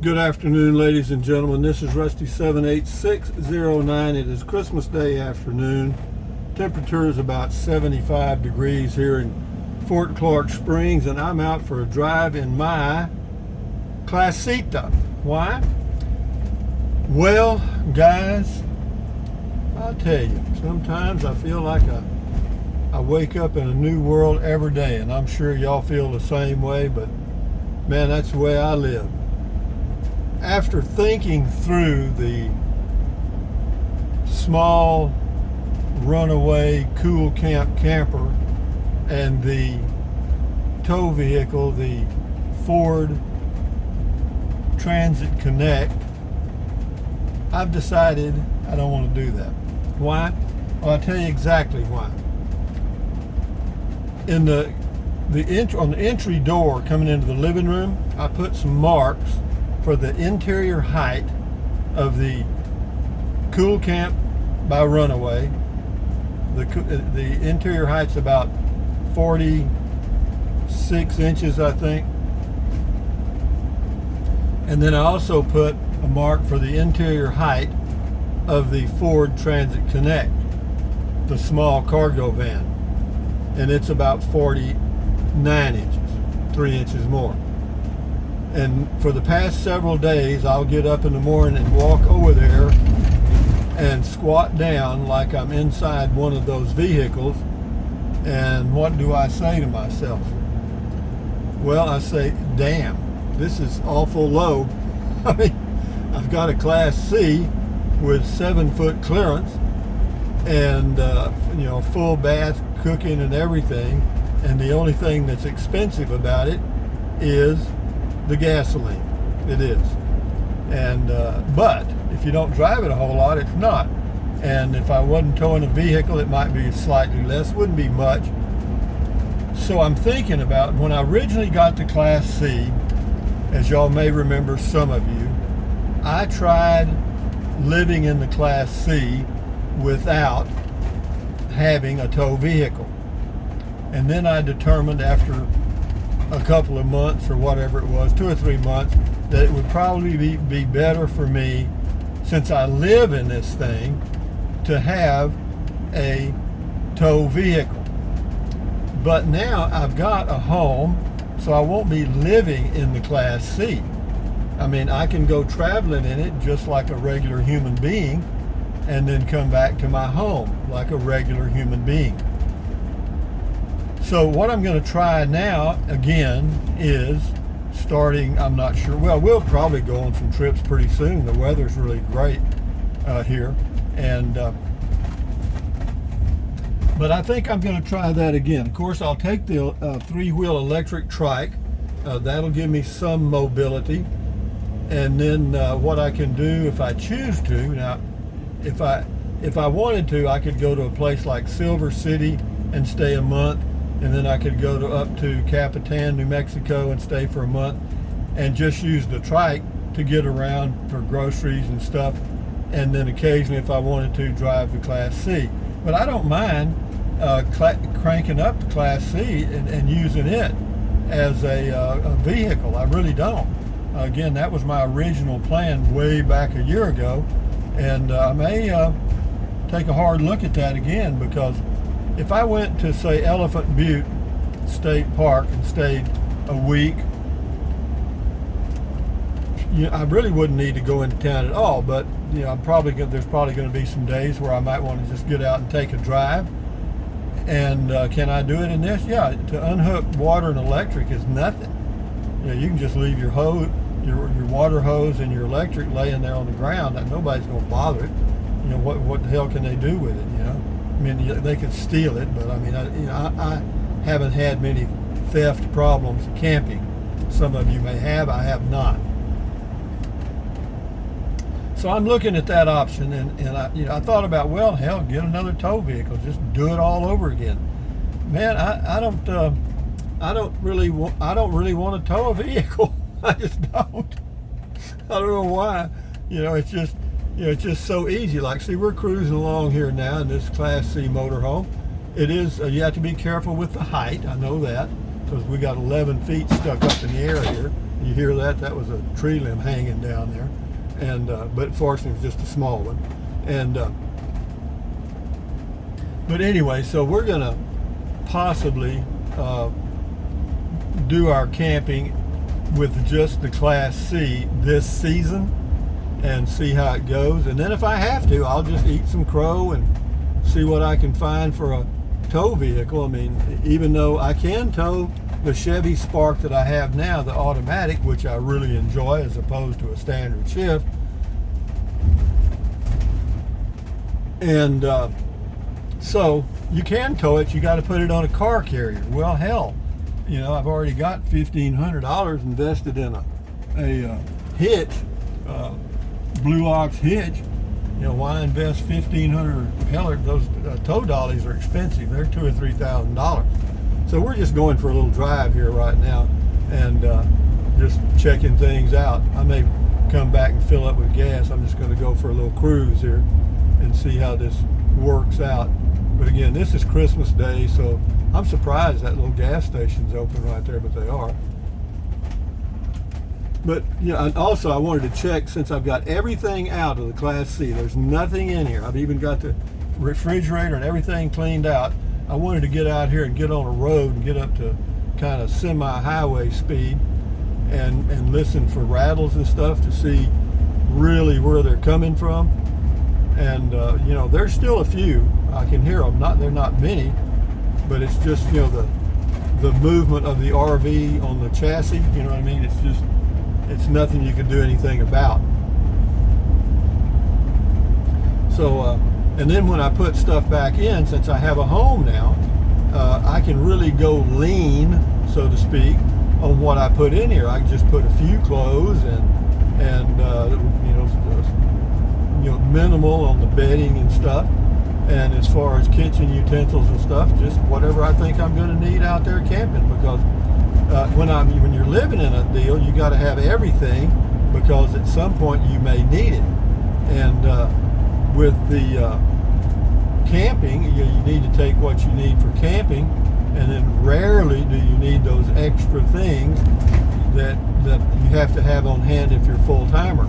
Good afternoon, ladies and gentlemen. This is Rusty 78609. It is Christmas Day afternoon. Temperature is about 75 degrees here in Fort Clark Springs, and I'm out for a drive in my Classcita. Why? Well, guys, I'll tell you, sometimes I feel like I wake up in a new world every day, and I'm sure y'all feel the same way, but man, that's the way I live. After thinking through the small Runaway cool camp camper and the tow vehicle, the Ford Transit Connect, I've decided I don't want to do that. Why? Well, I'll tell you exactly why. In on the entry door coming into the living room, I put some marks for the interior height of the Cool Camp by Runaway. The interior height's about 46 inches, I think. And then I also put a mark for the interior height of the Ford Transit Connect, the small cargo van. And it's about 49 inches, 3 inches more. And for the past several days, I'll get up in the morning and walk over there and squat down like I'm inside one of those vehicles. And what do I say to myself? Well, I say, damn, this is awful low. I mean, I've got a Class C with 7-foot clearance and, full bath, cooking and everything. And the only thing that's expensive about it is the gasoline. It is. And but if you don't drive it a whole lot, it's not. And if I wasn't towing a vehicle, it might be slightly less, wouldn't be much. So I'm thinking about, when I originally got to Class C, as y'all may remember, some of you, I tried living in the Class C without having a tow vehicle. And then I determined after a couple of months or whatever it was, 2 or 3 months, that it would probably be better for me, since I live in this thing, to have a tow vehicle. But now I've got a home, so I won't be living in the Class C. I mean, I can go traveling in it just like a regular human being and then come back to my home like a regular human being. So what I'm going to try now, again, is starting, I'm not sure, well, we'll probably go on some trips pretty soon. The weather's really great here. And but I think I'm going to try that again. Of course, I'll take the 3-wheel electric trike. That'll give me some mobility. And then what I can do if I choose to, now, if I wanted to, I could go to a place like Silver City and stay a month. And then I could go up to Capitan, New Mexico, and stay for a month and just use the trike to get around for groceries and stuff. And then occasionally, if I wanted to, drive the Class C. But I don't mind cranking up the Class C and using it as a vehicle. I really don't. Again, that was my original plan way back a year ago. And I may take a hard look at that again, because if I went to, say, Elephant Butte State Park and stayed a week, I really wouldn't need to go into town at all. But there's probably going to be some days where I might want to just get out and take a drive. And can I do it in this? Yeah, to unhook water and electric is nothing. You can just leave your hose, your water hose, and your electric laying there on the ground. Nobody's going to bother it. What the hell can they do with it? I mean, they could steal it, but I mean, I haven't had many theft problems camping. Some of you may have, I have not. So I'm looking at that option, and I thought about, well, hell, get another tow vehicle, just do it all over again. Man, I don't really want to tow a vehicle. I just don't. I don't know why. It's just. It's just so easy. Like, see, we're cruising along here now in this Class C motorhome. It is, you have to be careful with the height. I know that, because we got 11 feet stuck up in the air here. You hear that? That was a tree limb hanging down there, and but fortunately it was just a small one. And but anyway, so we're gonna possibly do our camping with just the Class C this season and see how it goes. And then if I have to, I'll just eat some crow and see what I can find for a tow vehicle. I mean, even though I can tow the Chevy Spark that I have now, the automatic, which I really enjoy as opposed to a standard shift. And so you can tow it, you got to put it on a car carrier. Well, hell, you know, I've already got $1,500 invested in a hitch, Blue Ox hitch. You know, why invest $1,500? Hell, those tow dollies are expensive. They're $2,000 or $3,000. So we're just going for a little drive here right now and just checking things out. I may come back and fill up with gas. I'm just going to go for a little cruise here and see how this works out. But again, this is Christmas Day, so I'm surprised that little gas station's open right there, but they are. But you know, and also I wanted to check, since I've got everything out of the Class C, there's nothing in here. I've even got the refrigerator and everything cleaned out. I wanted to get out here and get on a road and get up to kind of semi-highway speed and listen for rattles and stuff to see really where they're coming from. And you know, there's still a few. I can hear them. They're not many, but it's just, you know, the movement of the RV on the chassis. You know what I mean? It's nothing you can do anything about. So, and then when I put stuff back in, since I have a home now, I can really go lean, so to speak, on what I put in here. I can just put a few clothes and you know, minimal on the bedding and stuff. And as far as kitchen utensils and stuff, just whatever I think I'm going to need out there camping. Because when you're living in a deal, you got to have everything, because at some point you may need it. And with the camping, you need to take what you need for camping, and then rarely do you need those extra things that you have to have on hand if you're full-timer.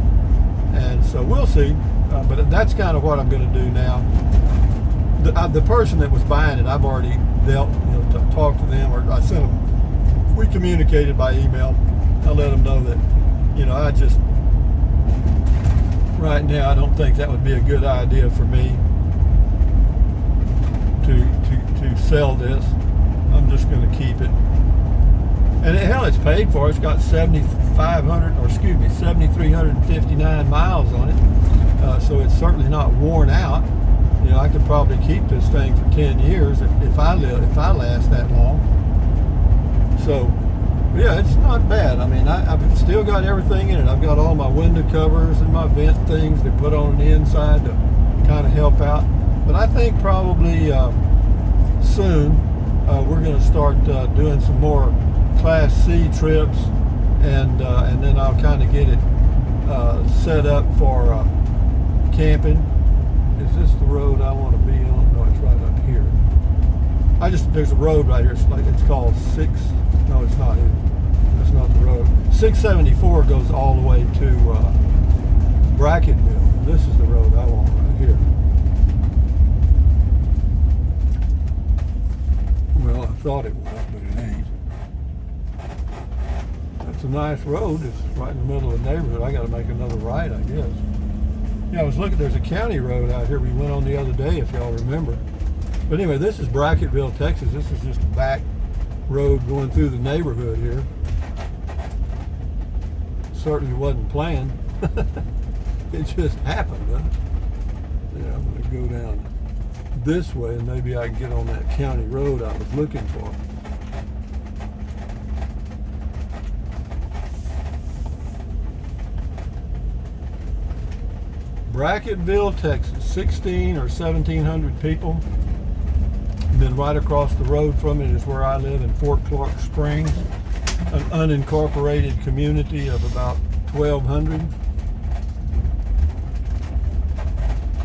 And so we'll see, but that's kind of what I'm going to do now. The person that was buying it, I've already talked to them, or I sent them. We communicated by email. I let them know that, you know, right now I don't think that would be a good idea for me to sell this. I'm just going to keep it. And hell, it's paid for. It's got 7,359 miles on it. So it's certainly not worn out. You know, I could probably keep this thing for 10 years if I last that long. So, yeah, it's not bad. I mean, I've still got everything in it. I've got all my window covers and my vent things they put on the inside to kind of help out. But I think probably soon we're going to start doing some more Class C trips, and then I'll kind of get it set up for camping. Is this the road I want to be on? No, it's right up here. There's a road right here. It's called 6. No, it's not. That's not the road. 674 goes all the way to Brackettville. This is the road I want right here. Well, I thought it was, but it ain't. It's a nice road. It's right in the middle of the neighborhood. I got to make another right, I guess. Yeah, I was looking. There's a county road out here we went on the other day, if y'all remember. But anyway, this is Brackettville, Texas. This is just a back road going through the neighborhood here. Certainly wasn't planned. It just happened, huh? Yeah, I'm going to go down this way, and maybe I can get on that county road I was looking for. Brackettville, Texas, 16 or 1,700 people. And then right across the road from it is where I live in Fort Clark Springs, an unincorporated community of about 1,200.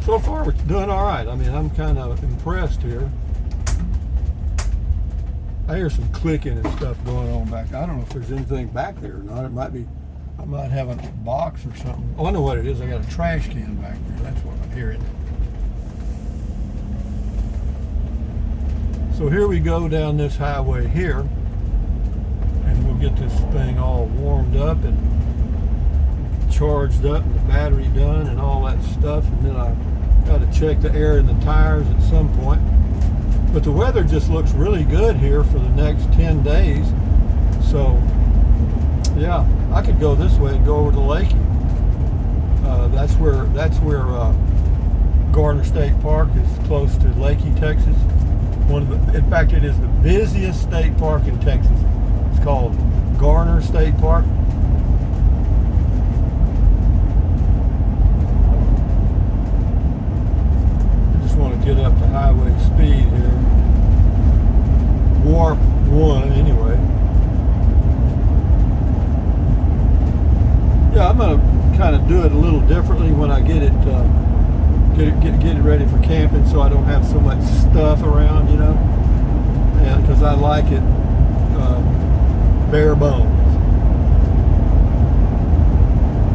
So far, we're doing all right. I mean, I'm kind of impressed here. I hear some clicking and stuff going on back there. I don't know if there's anything back there or not. It might be, I might have a box or something. Oh, I know what it is. I got a trash can back there. That's what I'm hearing. So here we go down this highway here, and we'll get this thing all warmed up and charged up and the battery done and all that stuff, and then I got to check the air in the tires at some point. But the weather just looks really good here for the next 10 days. So yeah, I could go this way and go over to Lakey. That's where Garner State Park is close to Lakey, Texas. In fact, it is the busiest state park in Texas. It's called Garner State Park. Want to get up to highway speed here. Warp 1 anyway. Yeah, I'm gonna kind of do it a little differently when I get it ready for camping, so I don't have so much stuff around, you know, and because I like it bare bones.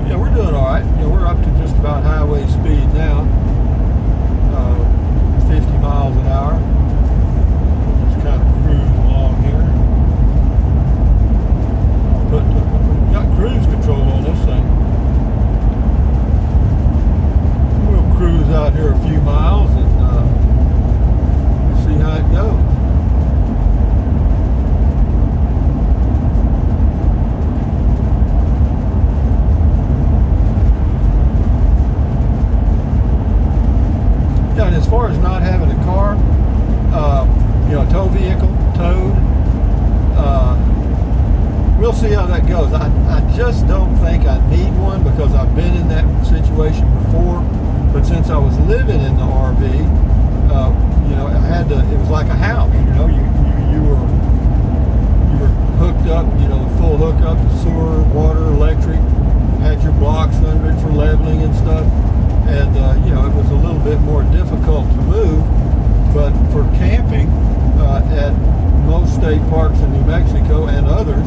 Yeah, we're doing all right. You know, we're up to just about highway speed now. 50 miles an hour. We'll just kind of cruise along here. But we've got cruise control on this thing. We'll cruise out here a few miles and see how it goes. And as far as not having a car, you know, a tow vehicle, towed, we'll see how that goes. I just don't think I need one because I've been in that situation before. But since I was living in the RV, you know, I had to. It was like a house. You know, you were hooked up. You know, the full hookup to sewer, water, electric. Had your blocks under it for leveling and stuff. And, you know, it was a little bit more difficult to move, but for camping at most state parks in New Mexico and others,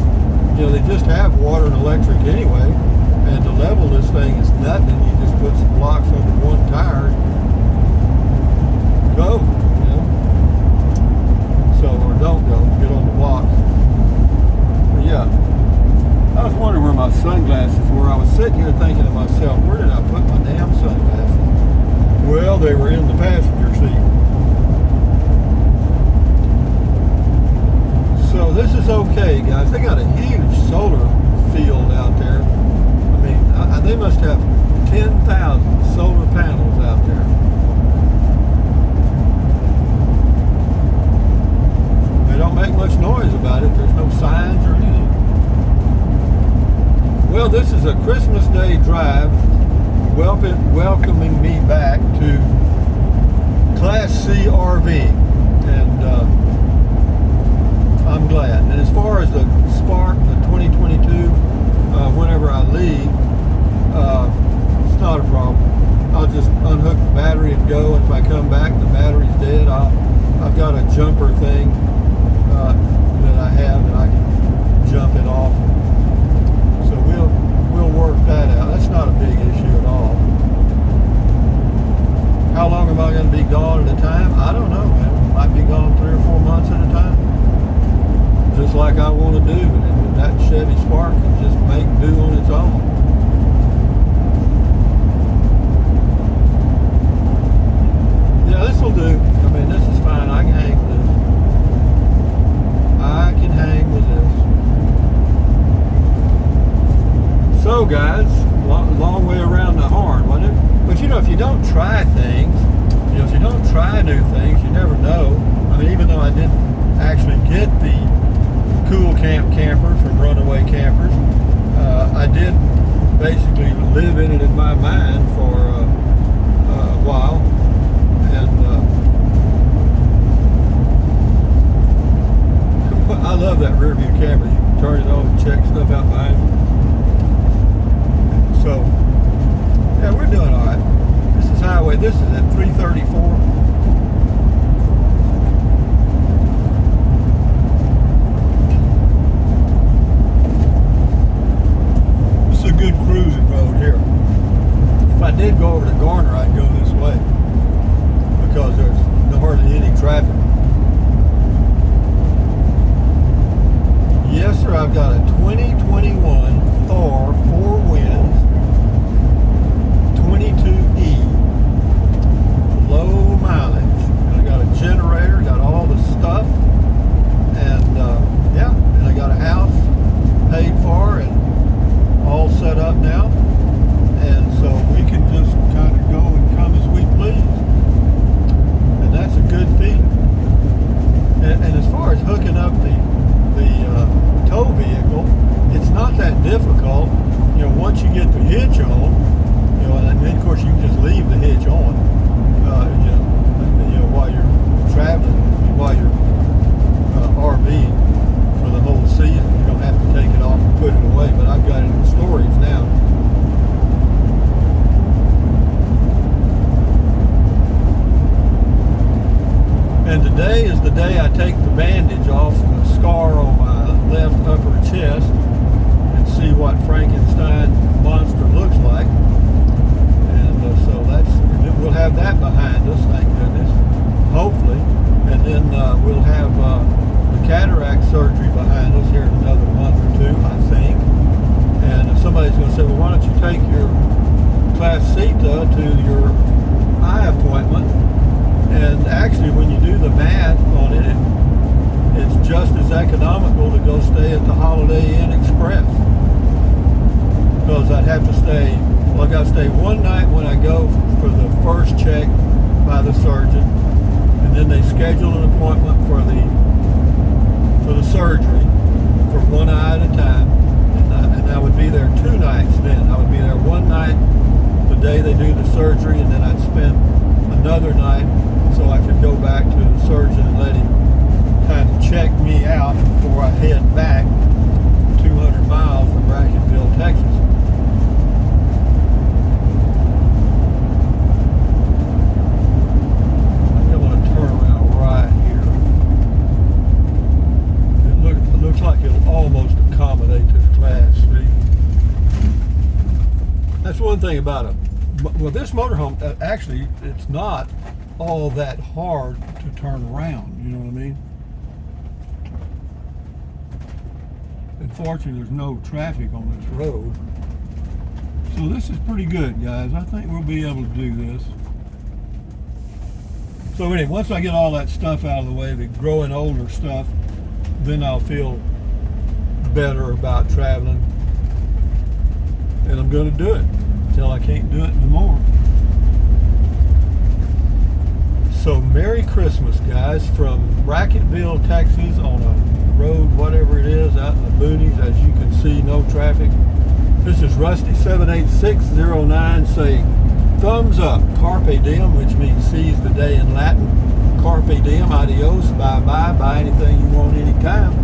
you know, they just have water and electric anyway, and to level this thing is nothing. You just put some blocks under one tire, go, you know, so, or don't go, get on the blocks. But yeah, I was wondering where my sunglasses were. I was sitting here thinking to myself, where did I put my damn sunglasses? Well, they were in the passenger seat. So this is okay, guys. They got a huge solar field out there. I mean, they must have 10,000 solar panels out there. They don't make much noise about it. There's no signs or anything. Well, this is a Christmas Day drive welcoming me back to Class C RVing, and I'm glad. And as far as the Spark, the 2022, whenever I leave, it's not a problem. I'll just unhook the battery and go. And if I come back and the battery's dead, I've got a jumper thing that I have that I can jump it off. So we'll work that out. That's not a big issue at all. How long am I going to be gone at a time? I don't know, man. Might be gone 3 or 4 months at a time. Just like I want to do. And that Chevy Spark can just make do on its own. Yeah, this will do. I mean, this is fine. I can hang with this. I can hang with this. So, guys, long way around the horn, wasn't it? But you know, if you don't try things, you know, if you don't try new things, you never know. I mean, even though I didn't actually get the Cool Camp camper from Runaway Campers, I did basically live in it in my mind for a while, and I love that rear view camera. You can turn it on and check stuff out behind you. So, yeah, we're doing all right. This is highway. This is at 334. did go over to Garner, I'd go this way because there's hardly any traffic. Yes, sir, I've got a 2021 Thor 4 winds 22E, low mileage. And I got a generator, got all the stuff, and yeah, and I got a house paid for and all set up now, and so we can just kind of go and come as we please, and that's a good feeling. And as far as hooking up the tow vehicle, it's not that difficult. You know, once you get the hitch on, you know, and then of course you can just leave the hitch on, you know, while you're traveling, while you're RVing for the whole season. You don't have to take it off and put it away, but I've got it in storage now. And today is the day I take the bandage off the scar on my left upper chest and see what Frankenstein monster looks like. And so we'll have that behind us, thank goodness, hopefully. And then we'll have the cataract surgery behind us here in another month or two, I think. And somebody's going to say, well, why don't you take your Classcita to your eye appointment? And actually, when you do the math on it, it's just as economical to go stay at the Holiday Inn Express. Because I'd have to stay, well, I got to stay one night when I go for the first check by the surgeon. And then they schedule an appointment for the surgery for one eye at a time. And I would be there 2 nights then. I would be there one night the day they do the surgery, and then I'd spend another night so I could go back to the surgeon and let him kind of check me out before I head back 200 miles from Brackettville, Texas. I think I'm going to turn around right here. It looks like it'll almost accommodate this Class, see? That's one thing about this motorhome, actually, it's not all that hard to turn around, you know what I mean? Unfortunately, there's no traffic on this road. So this is pretty good, guys. I think we'll be able to do this. So anyway, once I get all that stuff out of the way, the growing older stuff, then I'll feel better about traveling. And I'm going to do it until I can't do it anymore. So Merry Christmas, guys, from Brackettville, Texas, on a road, whatever it is, out in the boonies. As you can see, no traffic. This is Rusty78609 saying thumbs up, carpe diem, which means seize the day in Latin. Carpe diem, adios, bye-bye, buy anything you want anytime.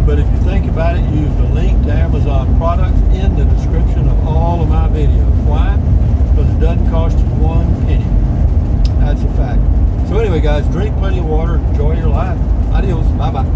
But if you think about it, use the link to Amazon products in the description of all of my videos. Why? Because it doesn't cost you 1 penny. That's a fact. So anyway, guys, drink plenty of water, enjoy your life. Adios, bye-bye.